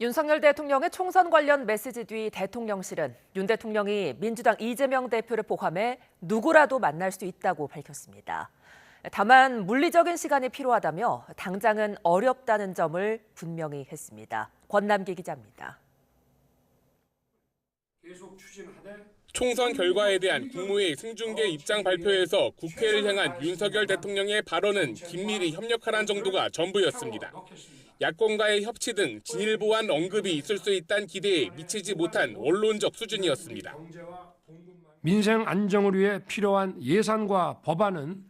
윤석열 대통령의 총선 관련 메시지 뒤 대통령실은 윤 대통령이 민주당 이재명 대표를 포함해 누구라도 만날 수 있다고 밝혔습니다. 다만 물리적인 시간이 필요하다며 당장은 어렵다는 점을 분명히 했습니다. 권남기 기자입니다. 총선 결과에 대한 국무회의 승중계 입장 발표에서 국회를 향한 윤석열 대통령의 발언은 긴밀히 협력하라는 정도가 전부였습니다. 야권과의 협치 등 진일 보완 언급이 있을 수 있다는 기대에 미치지 못한 원론적 수준이었습니다. 민생 안정을 위해 필요한 예산과 법안은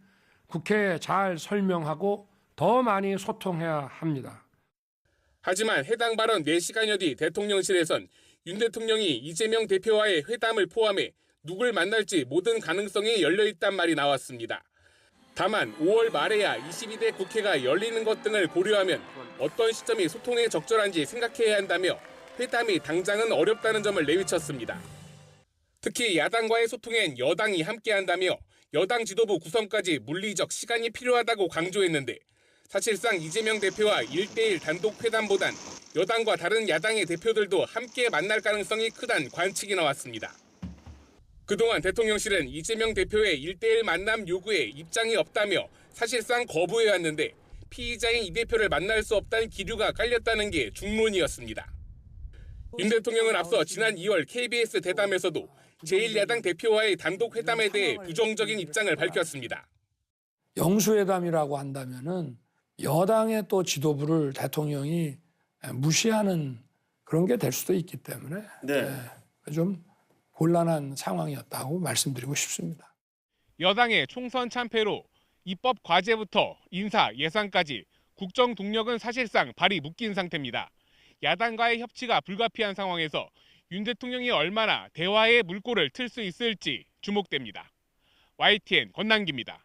국회에 잘 설명하고 더 많이 소통해야 합니다. 하지만 해당 발언 4시간여 뒤 대통령실에선 윤 대통령이 이재명 대표와의 회담을 포함해 누굴 만날지 모든 가능성이 열려있단 말이 나왔습니다. 다만 5월 말에야 22대 국회가 열리는 것 등을 고려하면 어떤 시점이 소통에 적절한지 생각해야 한다며 회담이 당장은 어렵다는 점을 내비쳤습니다. 특히 야당과의 소통엔 여당이 함께한다며 여당 지도부 구성까지 물리적 시간이 필요하다고 강조했는데 사실상 이재명 대표와 1대1 단독 회담보단 여당과 다른 야당의 대표들도 함께 만날 가능성이 크다는 관측이 나왔습니다. 그동안 대통령실은 이재명 대표의 1대1 만남 요구에 입장이 없다며 사실상 거부해왔는데 피의자인 이 대표를 만날 수 없다는 기류가 깔렸다는 게 중론이었습니다. 윤 대통령은 앞서 지난 2월 KBS 대담에서도 제1야당 대표와의 단독 회담에 대해 부정적인 입장을 밝혔습니다. 영수회담이라고 한다면은 여당의 또 지도부를 대통령이 무시하는 그런 게 될 수도 있기 때문에 좀 곤란한 상황이었다고 말씀드리고 싶습니다. 여당의 총선 참패로 입법 과제부터 인사 예산까지 국정 동력은 사실상 발이 묶인 상태입니다. 야당과의 협치가 불가피한 상황에서 윤 대통령이 얼마나 대화의 물꼬를 틀 수 있을지 주목됩니다. YTN 권남기입니다.